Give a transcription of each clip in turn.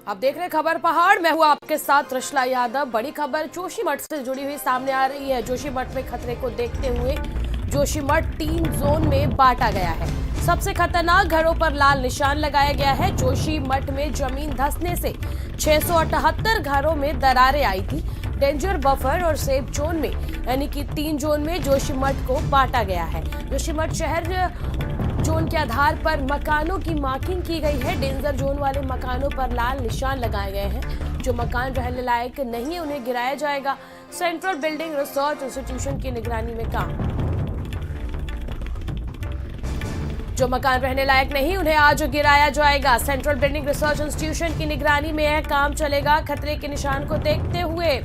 आप देख रहे हैं खबर पहाड़। मैं हूं आपके साथ त्रिशला यादव। बड़ी खबर जोशीमठ से जुड़ी हुई सामने आ रही है। जोशीमठ में खतरे को देखते हुए जोशीमठ 3 जोन में बांटा गया है। सबसे खतरनाक घरों पर लाल निशान लगाया गया है। जोशीमठ में जमीन धंसने से 678 घरों में दरारें आई थी। डेंजर बफर और सेफ जोन में यानी कि 3 जोन में जोशीमठ को बांटा गया है। जोशीमठ शहर जोन के आधार पर मकानों की मार्किंग की गई है। डेंजर जोन वाले मकानों पर लाल निशान लगाए गए हैं। जो मकान रहने लायक नहीं है उन्हें गिराया जाएगा। सेंट्रल बिल्डिंग रिसर्च इंस्टीट्यूशन की निगरानी में काम। जो मकान रहने लायक नहीं उन्हें आज गिराया जाएगा। सेंट्रल बिल्डिंग रिसर्च इंस्टीट्यूशन की निगरानी में यह काम चलेगा। खतरे के निशान को देखते हुए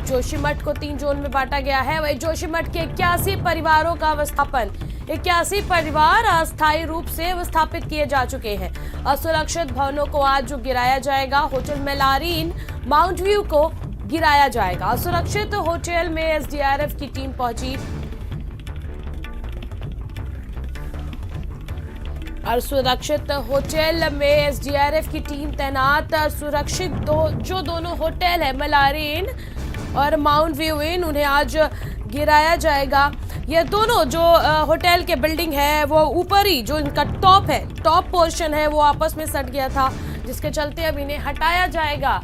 जोशीमठ को 3 जोन में बांटा गया है। वही जोशीमठ के 81 परिवारों का विस्थापन, 81 परिवार अस्थायी रूप से विस्थापित किए जा चुके हैं। असुरक्षित भवनों को आज गिराया जाएगा। होटल मेलारीन माउंट व्यू को गिराया जाएगा। असुरक्षित होटल में एसडीआरएफ की टीम पहुंची। असुरक्षित होटल में एसडीआरएफ की टीम तैनात। सुरक्षित जो दोनों होटल है मेलारीन और माउंट व्यू इन, उन्हें आज गिराया जाएगा। ये दोनों जो होटल के बिल्डिंग है वो ऊपरी जो इनका टॉप है, टॉप पोर्शन है, वो आपस में सट गया था, जिसके चलते अब इन्हें हटाया जाएगा।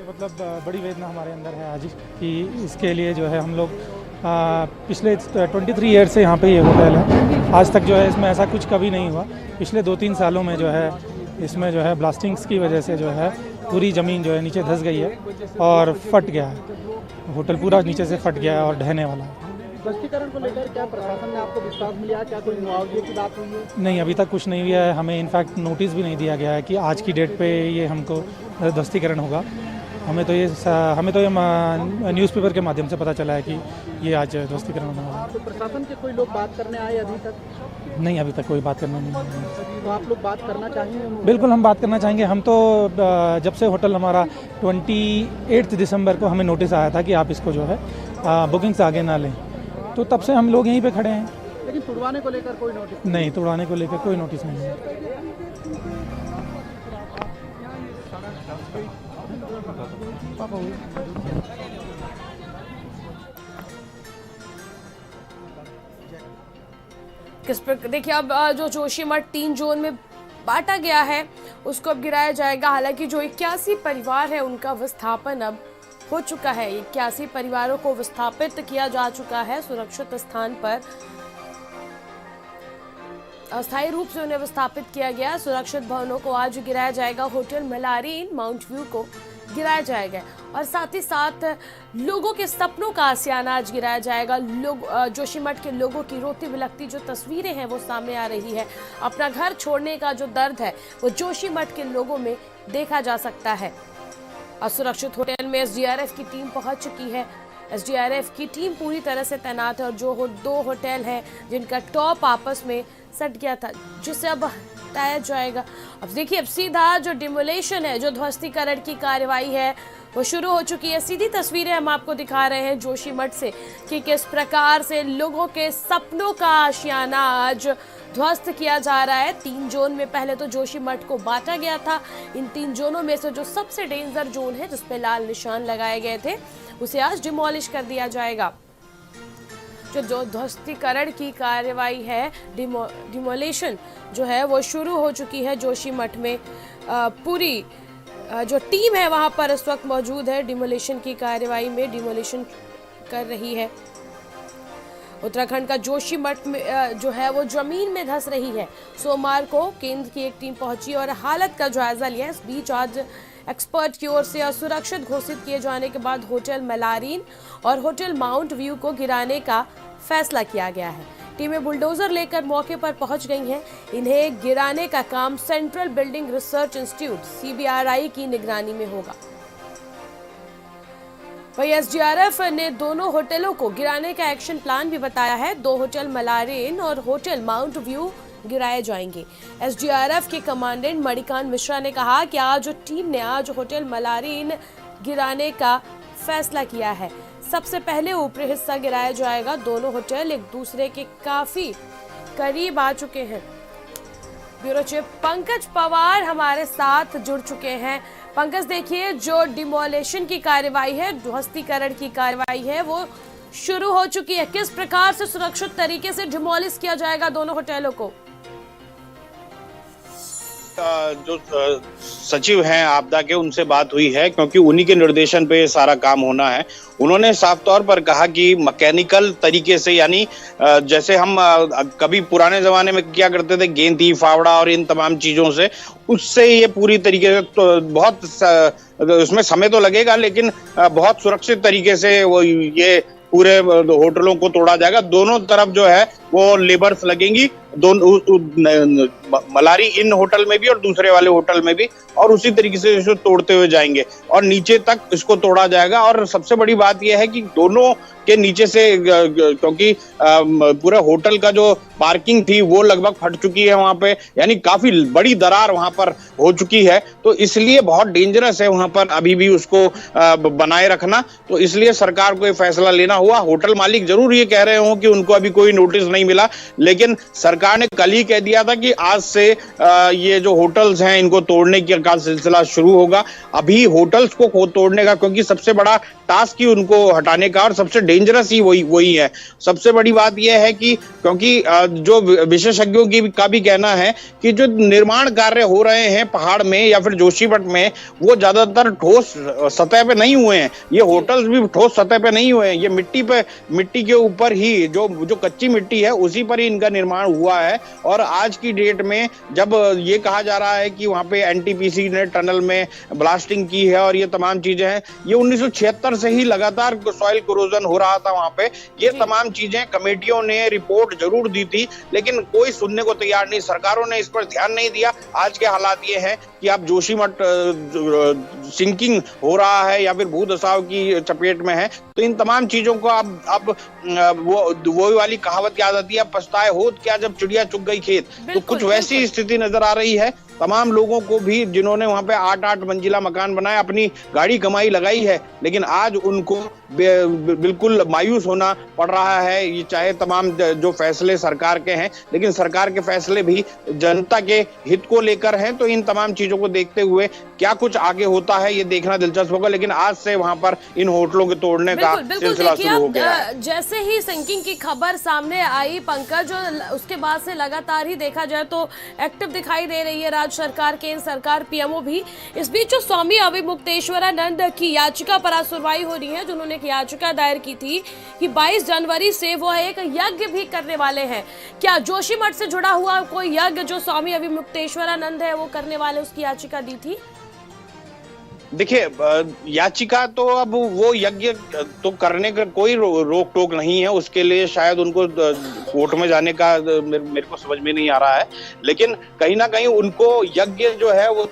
मतलब बड़ी वेदना हमारे अंदर है आज कि इसके लिए जो है हम लोग पिछले 23 ईयर से यहाँ पे ये होटल है। आज तक जो है इसमें ऐसा कुछ कभी नहीं हुआ। पिछले 2-3 सालों में जो है इसमें जो है ब्लास्टिंग्स की वजह से जो है पूरी ज़मीन जो है नीचे धंस गई है और फट गया है। होटल पूरा नीचे से फट गया है और ढहने वाला है। ध्वस्तीकरण को लेकर क्या प्रशासन ने आपको विश्वास मिला? क्या कोई मुआवजे की बात हुई है? नहीं, अभी तक कुछ नहीं हुआ है। हमें इनफैक्ट नोटिस भी नहीं दिया गया है कि आज की डेट पे ये हमको ध्वस्तीकरण होगा। हमें तो ये न्यूज़पेपर के माध्यम से पता चला है कि ये आज ध्वस्तीकरण होने वाला है। तो प्रशासन के कोई लोग बात करने आए अभी तक? नहीं, अभी तक कोई बात करना नहीं है। तो आप लोग बात करना चाहेंगे? बिल्कुल, हम बात करना चाहेंगे। हम तो जब से होटल हमारा 28 दिसंबर को हमें नोटिस आया था कि आप इसको जो है बुकिंग से आगे ना लें, तो तब से हम लोग यहीं पे खड़े हैं। लेकिन तुड़वाने को लेकर कोई नोटिस नहीं, तुड़वाने को लेकर कोई नोटिस नहीं है। किस पर देखिए, अब जो जोशीमठ 3 जोन में बांटा गया है उसको अब गिराया जाएगा। हालांकि जो 81 परिवार है उनका विस्थापन अब हो चुका है। 81 परिवारों को विस्थापित किया जा चुका है सुरक्षित स्थान पर। अस्थायी रूप से उन्हें विस्थापित किया गया। सुरक्षित भवनों को आज गिराया जाएगा। होटल मेलारीन माउंट व्यू को गिराया जाएगा और साथ ही साथ लोगों के सपनों का आशियाना आज गिराया जाएगा। लोग जोशीमठ के लोगों की रोती बिलखती जो तस्वीरें हैं वो सामने आ रही है। अपना घर छोड़ने का जो दर्द है वो जोशीमठ के लोगों में देखा जा सकता है। असुरक्षित होटल में एसडीआरएफ की टीम पहुंच चुकी है। एसडीआरएफ की टीम पूरी तरह से तैनात है और जो 2 होटल हैं जिनका टॉप आपस में सट गया था, जिसे अब हटाया जाएगा। अब देखिए, अब सीधा जो डिमोलेशन है, जो ध्वस्तीकरण की कार्रवाई है वो शुरू हो चुकी है। सीधी तस्वीरें हम आपको दिखा रहे हैं जोशीमठ से कि किस प्रकार से लोगों के सपनों का आशियाना आज ध्वस्त किया जा रहा है। 3 जोन में पहले तो जोशीमठ को बांटा गया था। इन 3 जोनों में से जो सबसे डेंजर जोन है जिसपे लाल निशान लगाए गए थे उसे आज डिमोलिश कर दिया जाएगा। जो ध्वस्तीकरण की कार्रवाई है, डिमोलेशन जो है वो शुरू हो चुकी है जोशीमठ में। पूरी जो टीम है वहां पर इस वक्त मौजूद है। डिमोलेशन की कार्रवाई में डिमोलेशन कर रही है। उत्तराखंड का जोशीमठ में जो है वो जमीन में धंस रही है। सोमवार को केंद्र की एक टीम पहुंची और हालत का जायजा लिया। इस बीच आज एक्सपर्ट की ओर से असुरक्षित घोषित किए जाने के बाद होटल मेलारीन और होटल माउंट व्यू को गिराने का फैसला किया गया है। टीमें बुलडोजर लेकर मौके पर पहुंच गई हैं। इन्हें गिराने का काम central building research institute CBRI की निगरानी में होगा। वही एसडीआरएफ ने दोनों होटलों को गिराने का एक्शन प्लान भी बताया है। 2 होटल मेलारीन और होटल माउंट व्यू गिराए जाएंगे। एसडीआरएफ के कमांडेंट मणिकांत मिश्रा ने कहा कि आज टीम ने आज होटल मेलारीन गिराने का फैसला किया है। सबसे पहले ऊपरी हिस्सा गिराया जाएगा। दोनों होटल एक दूसरे के काफी करीब आ चुके हैं। ब्यूरो चीफ पंकज पवार हमारे साथ जुड़ चुके हैं। पंकज, देखिए, जो डिमोलेशन की कार्रवाई है, ध्वस्तीकरण की कार्रवाई है, वो शुरू हो चुकी है। किस प्रकार से सुरक्षित तरीके से डिमोलिश किया जाएगा दोनों होटलों को? जो सचिव हैं आपदा के, उनसे बात हुई है, क्योंकि उन्हीं के निर्देशन पे सारा काम होना है। उन्होंने साफ तौर पर कहा कि मैकेनिकल तरीके से, यानी जैसे हम कभी पुराने जमाने में क्या करते थे, गेंदी, फावड़ा और इन तमाम चीजों से, उससे ये पूरी तरीके से, तो बहुत उसमें समय तो लगेगा, लेकिन बहुत सुरक्षित तरीके से वो ये पूरे होटलों को तोड़ा जाएगा। दोनों तरफ जो है वो लेबर्स लगेंगी, दोनों मलारी इन होटल में भी और दूसरे वाले होटल में भी, और उसी तरीके से इसको तोड़ते हुए जाएंगे और नीचे तक इसको तोड़ा जाएगा। और सबसे बड़ी बात यह है कि दोनों के नीचे से, क्योंकि पूरे होटल का जो पार्किंग थी वो लगभग फट चुकी है वहां पे, यानी काफी बड़ी दरार वहां पर हो चुकी है, तो इसलिए बहुत डेंजरस है वहां पर अभी भी उसको बनाए रखना। तो इसलिए सरकार को ये फैसला लेना हुआ। होटल मालिक जरूर ये कह रहे हो कि उनको अभी कोई नोटिस नहीं मिला, लेकिन सरकार ने कल ही कह दिया था कि आज से ये जो होटल्स हैं इनको तोड़ने का सिलसिला शुरू होगा। अभी होटल्स को तोड़ने का, क्योंकि सबसे बड़ा टास्क ही उनको हटाने का, और सबसे डेंजरस ही वही है। सबसे बड़ी बात यह है कि क्योंकि जो विशेषज्ञों का भी कहना है कि जो निर्माण कार्य हो रहे हैं पहाड़ में या फिर जोशीमठ में, वो ज्यादातर ठोस सतह पे नहीं हुए हैं। ये होटल्स भी ठोस सतह पे नहीं हुए हैं, ये मिट्टी के ऊपर ही, जो कच्ची मिट्टी है उसी पर ही इनका निर्माण हुआ है। और आज की डेट में जब ये कहा जा रहा है कि वहां पे एनटीपीसी ने टनल में ब्लास्टिंग की है और ये तमाम चीजें हैं, ये 1976 से ही लगातार सॉइल कोरोजन हो रहा था वहां पे। ये तमाम चीजें कमेटियों ने रिपोर्ट जरूर दी थी, लेकिन कोई सुनने को तैयार नहीं, सरकारों ने इस पर ध्यान नहीं दिया। आज के हालात ये हैं कि आप जोशीमठ सिंकिंग हो रहा है या फिर भूदसाव की चपेट में है, तो इन तमाम चीजों को अब वो वाली कहावत याद आती है, पछताए होत क्या जब चिड़िया चुग गई खेत। तो कुछ वैसी स्थिति नजर आ रही है। तमाम लोगों को भी, जिन्होंने वहां पे 8-8 मंजिला मकान बनाया, अपनी गाड़ी कमाई लगाई है, लेकिन आज उनको बिल्कुल मायूस होना पड़ रहा है। ये चाहे तमाम जो फैसले सरकार के हैं, लेकिन सरकार के फैसले भी जनता के हित को लेकर हैं। तो इन तमाम चीजों को देखते हुए क्या कुछ आगे होता है ये देखना दिलचस्प होगा। लेकिन आज से वहां पर इन होटलों के तोड़ने का सिलसिला शुरू हो गया है। जैसे ही सिंकिंग की खबर सामने आई पंकज, उसके बाद से लगातार ही देखा जाए तो एक्टिव दिखाई दे रही है राज्य सरकार, केंद्र सरकार, पीएमओ भी। इस बीच जो स्वामी अभिमुक्तेश्वरानंद की याचिका पर आज सुनवाई हो रही है, जो उन्होंने याचिका दायर की थी कि 22 जनवरी से वो एक यज्ञ भी करने वाले हैं। क्या जोशीमठ से जुड़ा हुआ कोई यज्ञ जो स्वामी अभिमुक्तेश्वरानंद है वो करने वाले, उसकी याचिका दी थी? देखिए, याचिका तो अब वो यज्ञ तो करने का कोई रोक टोक नहीं है, उसके लिए शायद उनको कोर्ट में जाने का मेरे को समझ में नहीं आ रहा है। लेकिन कहीं ना कहीं उनको यज्ञ जो है वो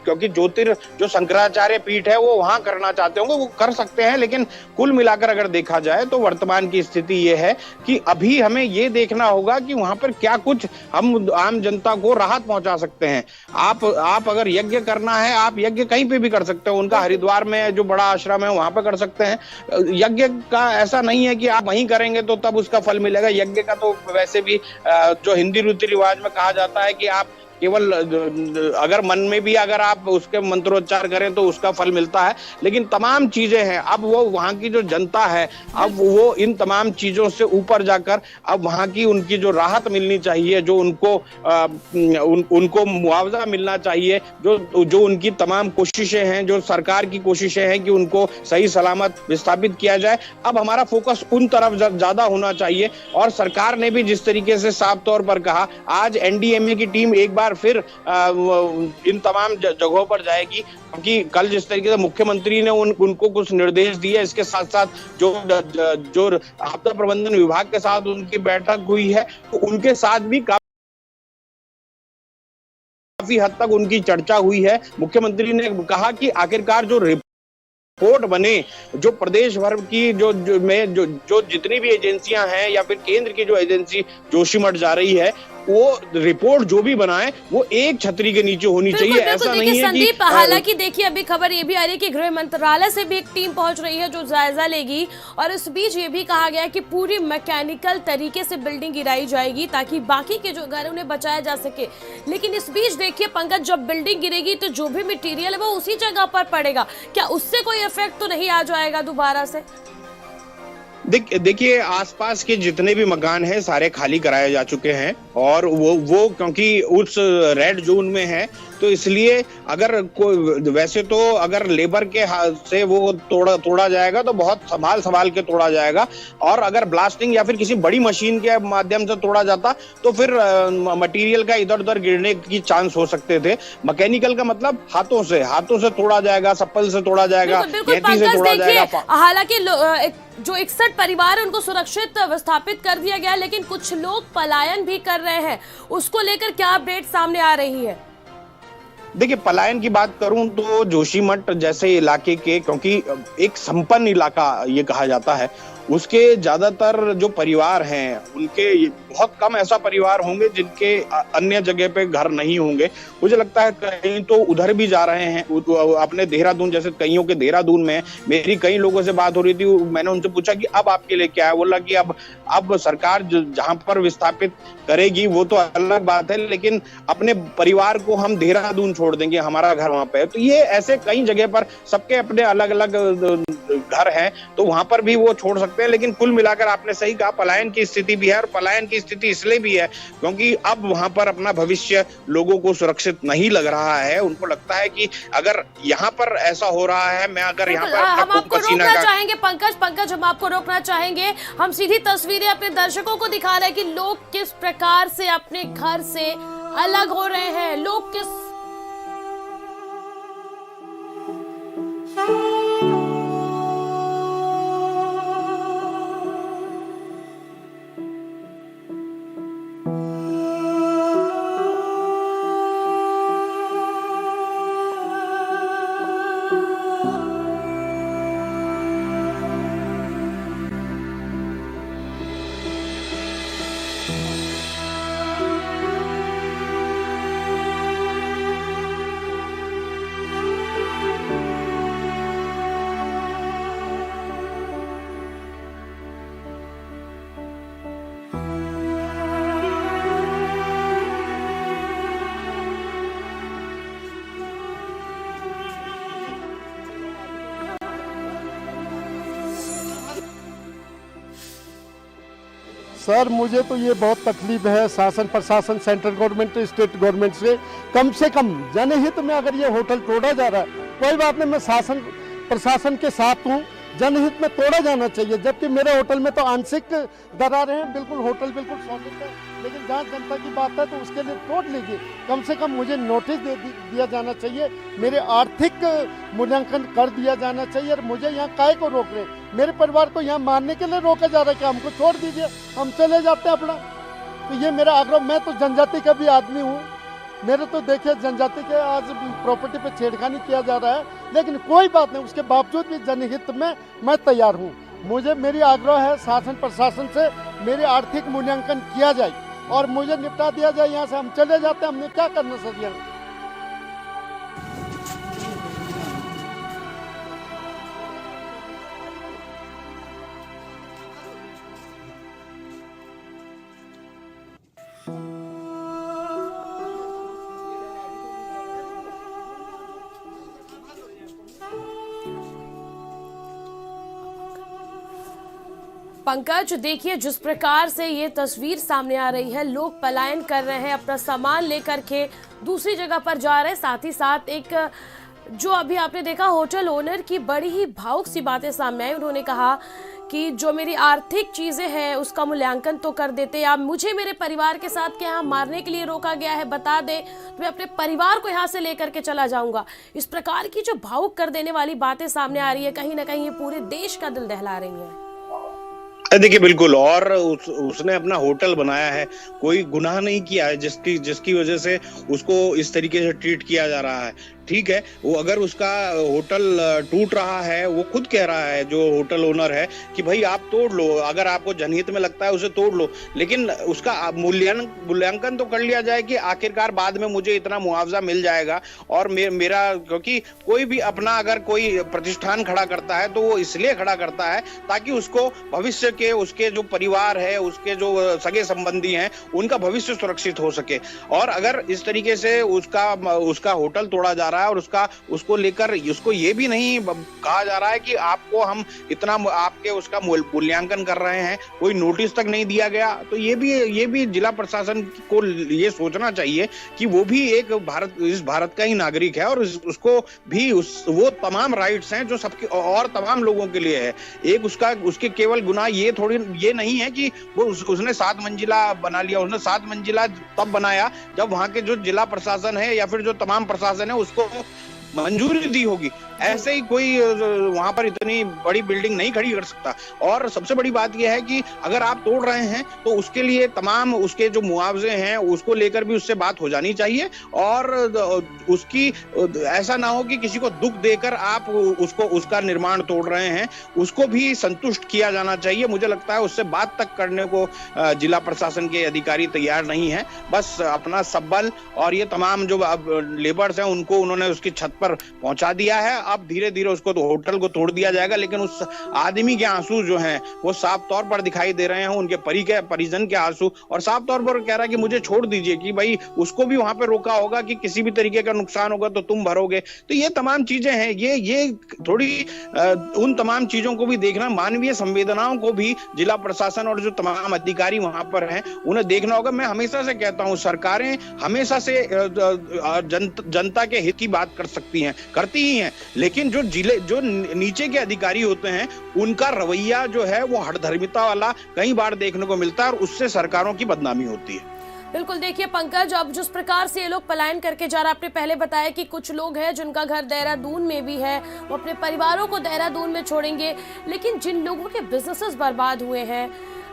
क्योंकि जो शंकराचार्य पीठ है वो वहां करना चाहते होंगे, वो कर सकते हैं। लेकिन कुल मिलाकर अगर देखा जाए तो वर्तमान की स्थिति ये है कि अभी हमें ये देखना होगा कि वहां पर क्या कुछ हम आम जनता को राहत पहुंचा सकते हैं। आप अगर यज्ञ करना है, आप यज्ञ कहीं पे भी कर सकते हो। उनका हरिद्वार में जो बड़ा आश्रम है वहां पर कर सकते हैं। यज्ञ का ऐसा नहीं है कि आप वहीं करेंगे तो तब उसका फल मिलेगा। यज्ञ का तो वैसे भी जो हिंदी रीति रिवाज में कहा जाता है कि आप केवल अगर मन में भी अगर आप उसके मंत्रोच्चार करें तो उसका फल मिलता है। लेकिन तमाम चीजें हैं, अब वो वहां की जो जनता है, अब वो इन तमाम चीजों से ऊपर जाकर अब वहां की उनकी जो राहत मिलनी चाहिए, जो उनको मुआवजा मिलना चाहिए, जो उनकी तमाम कोशिशें हैं, जो सरकार की कोशिशें हैं कि उनको सही सलामत विस्थापित किया जाए, अब हमारा फोकस उन तरफ ज्यादा होना चाहिए। और सरकार ने भी जिस तरीके से साफ तौर पर कहा, आज एनडीएमए की टीम एक बार फिर इन तमाम जगहों पर जाएगी, क्योंकि कल जिस तरीके से मुख्यमंत्री ने उनको कुछ निर्देश दिए, इसके साथ साथ जो आपदा प्रबंधन विभाग के साथ उनकी बैठक हुई है, तो उनके साथ भी काफी हद तक उनकी चर्चा हुई है। मुख्यमंत्री ने कहा कि आखिरकार जो रिपोर्ट बने, जो प्रदेश भर की जो जितनी भी एजेंसियां हैं या फिर केंद्र की जो एजेंसी जोशीमठ जा रही है, वो रिपोर्ट जो भी बनाए वो एक छतरी के नीचे होनी चाहिए। ऐसा नहीं है कि संदीप, हालांकि देखिए अभी खबर ये भी आ रही है कि गृह मंत्रालय से भी एक टीम पहुंच रही है जो जायजा लेगी, और इस बीच ये भी कहा गया है कि पूरी मैकेनिकल तरीके से बिल्डिंग गिराई जाएगी ताकि बाकी के जो घर है उन्हें बचाया जा सके। लेकिन इस बीच देखिए पंकज, जब बिल्डिंग गिरेगी तो जो भी मटेरियल है वो उसी जगह पर पड़ेगा, क्या उससे कोई इफेक्ट तो नहीं आ जाएगा दोबारा से? देखिए आसपास के जितने भी मकान हैं सारे खाली कराए जा चुके हैं, और वो क्योंकि उस रेड जोन में है तो इसलिए अगर कोई, वैसे तो अगर लेबर के हाथ से वो तोड़ा जाएगा तो बहुत संभाल के तोड़ा जाएगा, और अगर ब्लास्टिंग या फिर किसी बड़ी मशीन के माध्यम से तोड़ा जाता तो फिर मटेरियल का इधर उधर गिरने की चांस हो सकते थे। मैकेनिकल का मतलब हाथों से तोड़ा जाएगा, सप्पल से तोड़ा जाएगा, खेती से तोड़ा जाएगा। हालांकि जो 61 परिवार है उनको सुरक्षित विस्थापित कर दिया गया, लेकिन कुछ लोग पलायन भी कर रहे हैं, उसको लेकर क्या अपडेट सामने आ रही है? देखिए पलायन की बात करूं तो जोशीमठ जैसे इलाके के, क्योंकि एक संपन्न इलाका ये कहा जाता है, उसके ज्यादातर जो परिवार हैं उनके बहुत कम ऐसा परिवार होंगे जिनके अन्य जगह पे घर नहीं होंगे। मुझे लगता है कहीं तो उधर भी जा रहे हैं, अपने देहरादून, जैसे कईयों के देहरादून में। मेरी कई लोगों से बात हो रही थी, मैंने उनसे पूछा कि अब आपके लिए क्या है, बोला कि अब सरकार जहां पर विस्थापित करेगी वो तो अलग बात है, लेकिन अपने परिवार को हम देहरादून छोड़ देंगे, हमारा घर वहां पे है। तो ये ऐसे कई जगह पर सबके अपने अलग अलग घर हैं, तो वहां पर भी वो छोड़ सकते हैं। लेकिन कुल मिलाकर आपने सही कहा, पलायन की स्थिति भी है, और पलायन की स्थिति इसलिए भी है क्योंकि अब वहां पर अपना भविष्य लोगों को सुरक्षित नहीं लग रहा है। उनको लगता है कि अगर यहाँ पर ऐसा हो रहा है, मैं अगर यहाँ पर हम आपको रोकना चाहेंगे पंकज, हम आपको रोकना चाहेंगे। हम सीधी तस्वीरें अपने दर्शकों को दिखा रहे हैं कि लोग किस प्रकार से अपने घर से अलग हो रहे हैं, लोग किस सर मुझे तो ये बहुत तकलीफ है, शासन प्रशासन, सेंट्रल गवर्नमेंट, स्टेट गवर्नमेंट से कम जनहित में अगर ये होटल तोड़ा जा रहा है, कोई बात नहीं, मैं शासन प्रशासन के साथ हूँ, जनहित में तोड़ा जाना चाहिए। जबकि मेरे होटल में तो आंशिक दरारें हैं, बिल्कुल होटल बिल्कुल सॉलिड है, लेकिन जहाँ जनता की बात है तो उसके लिए तोड़ लीजिए। कम से कम मुझे नोटिस दिया जाना चाहिए, मेरे आर्थिक मूल्यांकन कर दिया जाना चाहिए। और मुझे यहाँ काहे को रोक रहे हैं? मेरे परिवार को यहाँ मारने के लिए रोका जा रहा है कि हमको छोड़ दीजिए, हम चले जाते हैं अपना। तो ये मेरा आग्रह, मैं तो जनजाति का भी आदमी हूँ, मेरे तो देखिए जनजाति के आज प्रॉपर्टी पे छेड़खानी किया जा रहा है, लेकिन कोई बात नहीं, उसके बावजूद भी जनहित में मैं तैयार हूँ। मुझे मेरी आग्रह है शासन प्रशासन से मेरे आर्थिक मूल्यांकन किया जाए और मुझे निपटा दिया जाए, यहाँ से हम चले जाते हैं। हमने क्या करना सर यहाँ? पंकज, देखिए जिस प्रकार से ये तस्वीर सामने आ रही है, लोग पलायन कर रहे हैं, अपना सामान लेकर के दूसरी जगह पर जा रहे हैं। साथ ही साथ एक जो अभी आपने देखा होटल ओनर की बड़ी ही भावुक सी बातें सामने आई। उन्होंने कहा कि जो मेरी आर्थिक चीज़ें हैं उसका मूल्यांकन तो कर देते, या मुझे मेरे परिवार के साथ क्या यहाँ मारने के लिए रोका गया है बता दे तो मैं अपने परिवार को यहाँ से लेकर के चला जाऊँगा। इस प्रकार की जो भावुक कर देने वाली बातें सामने आ रही है, कहीं ना कहीं ये पूरे देश का दिल दहला रही हैं। देखिए बिल्कुल, और उसने अपना होटल बनाया है, कोई गुनाह नहीं किया है जिसकी वजह से उसको इस तरीके से ट्रीट किया जा रहा है। ठीक है, वो अगर उसका होटल टूट रहा है, वो खुद कह रहा है जो होटल ओनर है कि भाई आप तोड़ लो, अगर आपको जनहित में लगता है उसे तोड़ लो, लेकिन उसका मूल्यांकन तो कर लिया जाए कि आखिरकार बाद में मुझे इतना मुआवजा मिल जाएगा। और मेरा, क्योंकि कोई भी अपना अगर कोई प्रतिष्ठान खड़ा करता है तो वो इसलिए खड़ा करता है ताकि उसको भविष्य के, उसके जो परिवार है, उसके जो सगे संबंधी हैं, उनका भविष्य सुरक्षित हो सके। और अगर इस तरीके से उसका होटल तोड़ा जा रहा है और उसको लेकर उसको ये भी नहीं कहा जा रहा है कि आपको हम इतना आपके उसका मूल्यांकन कर रहे हैं, कोई नोटिस तक नहीं दिया गया, तो ये भी जिला प्रशासन को ये सोचना चाहिए कि वो भी एक इस भारत का ही नागरिक है और उसको भी वो तमाम राइट्स हैं जो सबके और तमाम लोगों के लिए है। एक उसके केवल गुनाह ये नहीं है कि वो उसने 7 मंजिला बना लिया। उसने 7 मंजिला तब बनाया जब वहां के जो जिला प्रशासन है या फिर जो तमाम प्रशासन है उसको मंजूरी दी होगी। ऐसे ही कोई वहां पर इतनी बड़ी बिल्डिंग नहीं खड़ी कर सकता। और सबसे बड़ी बात यह है कि अगर आप तोड़ रहे हैं तो उसके लिए तमाम उसके जो मुआवजे हैं उसको लेकर भी उससे बात हो जानी चाहिए और उसकी ऐसा ना हो कि किसी को दुख देकर आप उसका निर्माण तोड़ रहे हैं, उसको भी संतुष्ट किया जाना चाहिए। मुझे लगता है उससे बात तक करने को जिला प्रशासन के अधिकारी तैयार नहीं है। बस अपना सबल और ये तमाम जो लेबर्स हैं उनको उन्होंने उसकी छत पर पहुंचा दिया है। अब धीरे धीरे उसको तो होटल को तोड़ दिया जाएगा, लेकिन उस आदमी के आंसू जो हैं वो साफ तौर पर दिखाई दे रहे हैं, उनके परिजन के आंसू, और साफ तौर पर कह रहा है कि मुझे छोड़ दीजिए, कि भाई उसको भी वहां पे रोका होगा कि किसी भी तरीके का नुकसान होगा तो तुम भरोगे। तो ये तमाम चीजें हैं, ये थोड़ी उन तमाम चीजों को भी देखना, मानवीय संवेदनाओं को भी जिला प्रशासन और जो तमाम अधिकारी वहां पर हैं उन्हें देखना होगा। मैं हमेशा से कहता हूं सरकारें हमेशा से जनता के हित की बात कर सकती हैं, करती ही हैं, लेकिन जो नीचे के अधिकारी होते हैं उनका रवैया जो है वो हठधर्मिता वाला कई बार देखने को मिलता है और उससे सरकारों की बदनामी होती है। बिल्कुल, देखिए पंकज, अब जिस प्रकार से ये लोग पलायन करके जा रहे हैं, आपने पहले बताया कि कुछ लोग हैं जिनका घर देहरादून में भी है, वो अपने परिवारों को देहरादून में छोड़ेंगे, लेकिन जिन लोगों के बिजनेसेस बर्बाद हुए हैं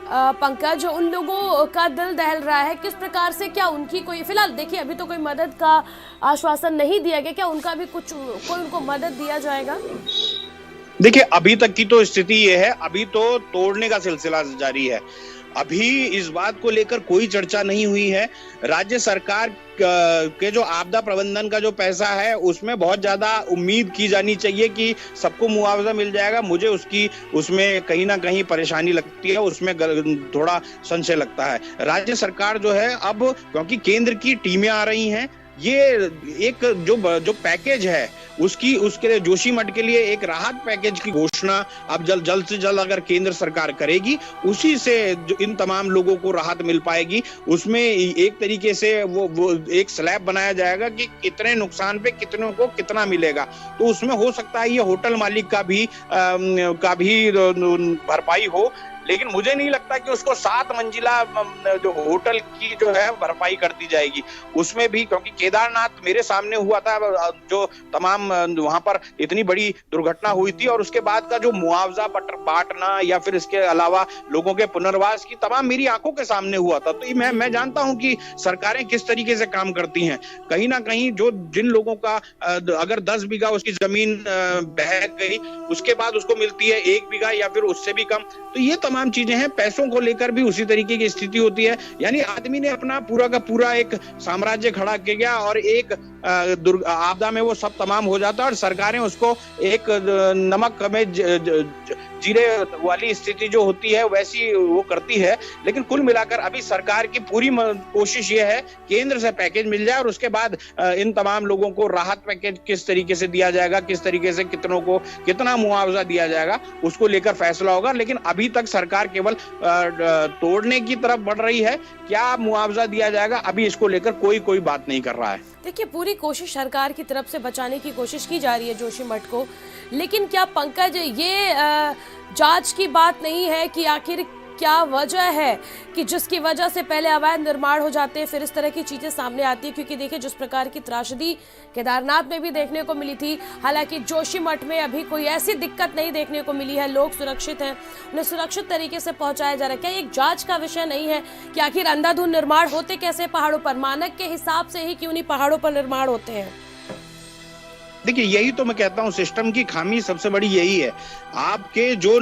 पंकज, उन लोगों का दिल दहल रहा है। किस प्रकार से, क्या उनकी कोई, फिलहाल देखिए अभी तो कोई मदद का आश्वासन नहीं दिया गया, क्या उनका भी कोई उनको मदद दिया जाएगा? देखिए अभी तक की तो स्थिति ये है, अभी तो तोड़ने का सिलसिला जारी है। अभी इस बात को लेकर कोई चर्चा नहीं हुई है। राज्य सरकार के जो आपदा प्रबंधन का जो पैसा है उसमें बहुत ज्यादा उम्मीद की जानी चाहिए कि सबको मुआवजा मिल जाएगा। मुझे उसमें कहीं ना कहीं परेशानी लगती है, उसमें थोड़ा संशय लगता है। राज्य सरकार जो है अब, क्योंकि केंद्र की टीमें आ रही हैं, ये एक जो पैकेज है उसके लिए जोशीमठ के लिए एक राहत पैकेज की घोषणा अब जल्द से जल्द अगर केंद्र सरकार करेगी, उसी से जो इन तमाम लोगों को राहत मिल पाएगी। उसमें एक तरीके से वो एक स्लैब बनाया जाएगा कि कितने नुकसान पे कितनों को कितना मिलेगा। तो उसमें हो सकता है ये होटल मालिक का भी भरपाई हो, लेकिन मुझे नहीं लगता कि उसको 7 मंजिला जो होटल की जो है भरपाई कर दी जाएगी। उसमें भी, क्योंकि केदारनाथ मेरे सामने हुआ था, जो तमाम वहां पर इतनी बड़ी दुर्घटना हुई थी और उसके बाद का जो मुआवजा बांटना या फिर इसके अलावा लोगों के पुनर्वास की तमाम मेरी आंखों के सामने हुआ था। तो मैं जानता हूं कि सरकारें किस तरीके से काम करती हैं। कहीं ना कहीं जिन लोगों का अगर 10 बीघा उसकी जमीन बह गई, उसके बाद उसको मिलती है 1 बीघा या फिर उससे भी कम, तो ये तमाम चीजें हैं। पैसों को लेकर भी उसी तरीके की स्थिति होती है। यानी आदमी ने अपना पूरा का पूरा एक साम्राज्य खड़ा किया गया और एक आपदा में वो सब तमाम हो जाता है और सरकारें उसको एक नमक में जीरे वाली स्थिति जो होती है वैसी वो करती है। लेकिन कुल मिलाकर अभी सरकार की पूरी कोशिश ये है केंद्र से पैकेज मिल जाए और उसके बाद इन तमाम लोगों को राहत पैकेज किस तरीके से दिया जाएगा, किस तरीके से कितनों को कितना मुआवजा दिया जाएगा, उसको लेकर फैसला होगा। लेकिन अभी तक सरकार केवल तोड़ने की तरफ बढ़ रही है। क्या मुआवजा दिया जाएगा, अभी इसको लेकर कोई बात नहीं कर रहा है। देखिए, पूरी कोशिश सरकार की तरफ से बचाने की कोशिश की जा रही है जोशीमठ को, लेकिन क्या पंकज ये जांच की बात नहीं है कि आखिर क्या वजह है कि जिसकी वजह से पहले अवैध निर्माण हो जाते हैं, फिर इस तरह की चीजें सामने आती है? क्योंकि देखिए जिस प्रकार की त्रासदी केदारनाथ में भी देखने को मिली थी, हालांकि जोशीमठ में अभी कोई ऐसी दिक्कत नहीं देखने को मिली है, लोग सुरक्षित हैं, उन्हें सुरक्षित तरीके से पहुंचाया जा रहा है। क्या एक जांच का विषय नहीं है कि आखिर अंधाधुंध निर्माण होते कैसे पहाड़ों पर? मानक के हिसाब से ही क्यों नहीं पहाड़ों पर निर्माण होते हैं? देखिए यही तो मैं कहता हूँ, सिस्टम की खामी सबसे बड़ी यही है। आपके जो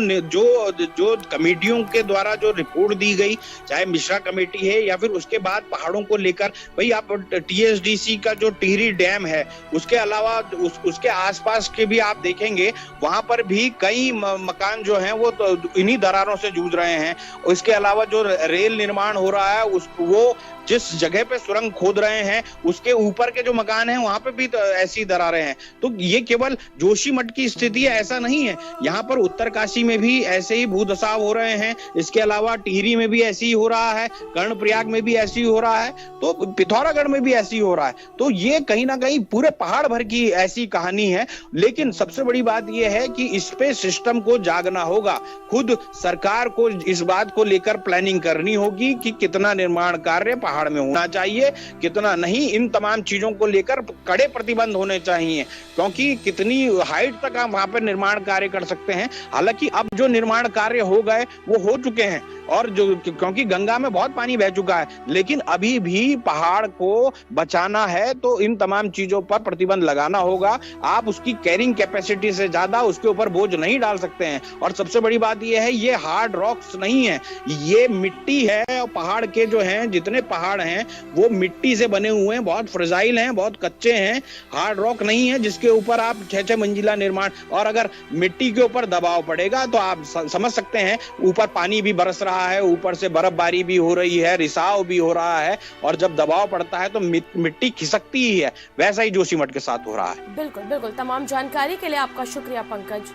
कमेटियों के द्वारा जो रिपोर्ट दी गई, चाहे मिश्रा कमेटी है या फिर उसके बाद पहाड़ों को लेकर, भाई आप टीएसडीसी का जो टिहरी डैम है, उसके अलावा उसके आसपास के भी आप देखेंगे, वहां पर भी कई मकान जो हैं वो तो इन्हीं दरारों से जूझ रहे हैं। इसके अलावा जो रेल निर्माण हो रहा है, वो जिस जगह पे सुरंग खोद रहे हैं उसके ऊपर के जो मकान हैं वहां पे भी तो ऐसी दरारें हैं। तो ये केवल जोशीमठ की स्थिति है ऐसा नहीं है, यहाँ पर उत्तरकाशी में भी ऐसे ही भूधसाव हो रहे हैं। इसके अलावा टिहरी में भी ऐसी ही हो रहा है, कर्णप्रयाग में भी ऐसी ही हो रहा है, तो पिथौरागढ़ में भी ऐसी ही हो रहा है। तो ये कहीं ना कहीं पूरे पहाड़ भर की ऐसी कहानी है। लेकिन सबसे बड़ी बात यह है कि इस पे सिस्टम को जागना होगा, खुद सरकार को इस बात को लेकर प्लानिंग करनी होगी कि कितना निर्माण कार्य पहाड़ में होना चाहिए, कितना नहीं। इन तमाम चीजों को लेकर कड़े प्रतिबंध होने चाहिए, क्योंकि कितनी हाइट तक आप वहां पर निर्माण कार्य कर सकते हैं। हालांकि अब जो निर्माण कार्य हो गए वो हो चुके हैं, और जो क्योंकि गंगा में बहुत पानी बह चुका है, लेकिन अभी भी पहाड़ को बचाना है तो इन तमाम चीजों पर प्रतिबंध लगाना होगा। आप उसकी कैरिंग कैपेसिटी से ज्यादा उसके ऊपर बोझ नहीं डाल सकते हैं। और सबसे बड़ी बात यह है, ये हार्ड रॉक्स नहीं है, ये मिट्टी है। और पहाड़ के जो हैं, जितने पहाड़ हैं वो मिट्टी से बने हुए हैं, बहुत फ्रेजाइल हैं, बहुत कच्चे हैं, हार्ड रॉक नहीं है जिसके ऊपर आप 6-6 मंजिला निर्माण। और अगर मिट्टी के ऊपर दबाव पड़ेगा तो आप समझ सकते हैं, ऊपर पानी भी बरस रहा है, ऊपर से बर्फबारी भी हो रही है, रिसाव भी हो रहा है, और जब दबाव पड़ता है तो मिट्टी खिसकती ही है। वैसा ही जोशीमठ के साथ हो रहा है। बिल्कुल बिल्कुल, तमाम जानकारी के लिए आपका शुक्रिया पंकज।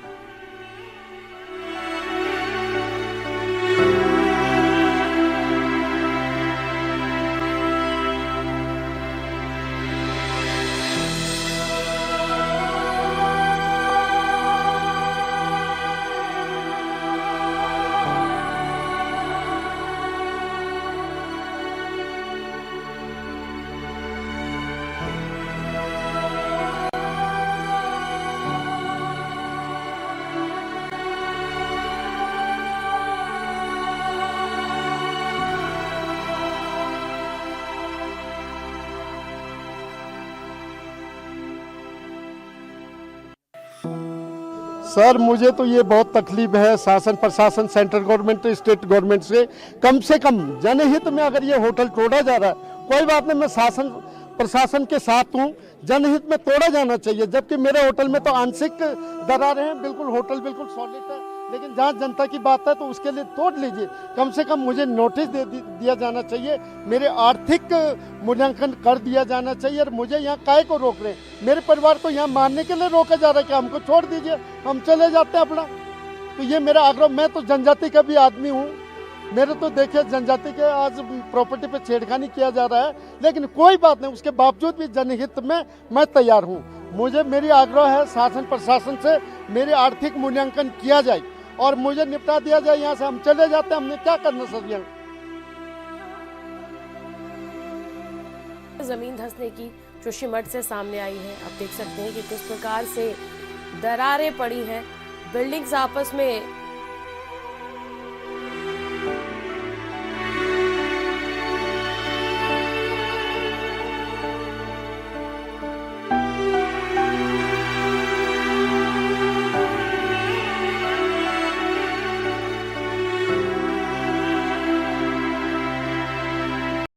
सर मुझे तो ये बहुत तकलीफ है, शासन प्रशासन, सेंट्रल गवर्नमेंट, स्टेट गवर्नमेंट से कम जनहित में अगर ये होटल तोड़ा जा रहा है, कोई बात नहीं, मैं शासन प्रशासन के साथ हूँ, जनहित में तोड़ा जाना चाहिए। जबकि मेरे होटल में तो आंशिक दरारें हैं, बिल्कुल होटल बिल्कुल सॉलिड है, लेकिन जहाँ जनता की बात है तो उसके लिए तोड़ लीजिए। कम से कम मुझे नोटिस दिया जाना चाहिए, मेरे आर्थिक मूल्यांकन कर दिया जाना चाहिए। और मुझे यहाँ काहे को रोक रहे हैं? मेरे परिवार को यहाँ मारने के लिए रोका जा रहा है कि हमको छोड़ दीजिए, हम चले जाते हैं अपना। तो ये मेरा आग्रह। मैं तो जनजाति का भी आदमी हूँ, मेरे तो देखिए जनजाति के आज प्रॉपर्टी पे छेड़खानी किया जा रहा है, लेकिन कोई बात नहीं, उसके बावजूद भी जनहित में मैं तैयार हूँ। मुझे मेरी आग्रह है शासन प्रशासन से, मेरे आर्थिक मूल्यांकन किया जाए और मुझे निपटा दिया जाए, यहाँ से हम चले जाते हैं। हमने क्या करना सर? यहाँ जमीन धंसने की जोशीमठ से सामने आई है। आप देख सकते हैं कि किस प्रकार से दरारें पड़ी हैं, बिल्डिंग्स आपस में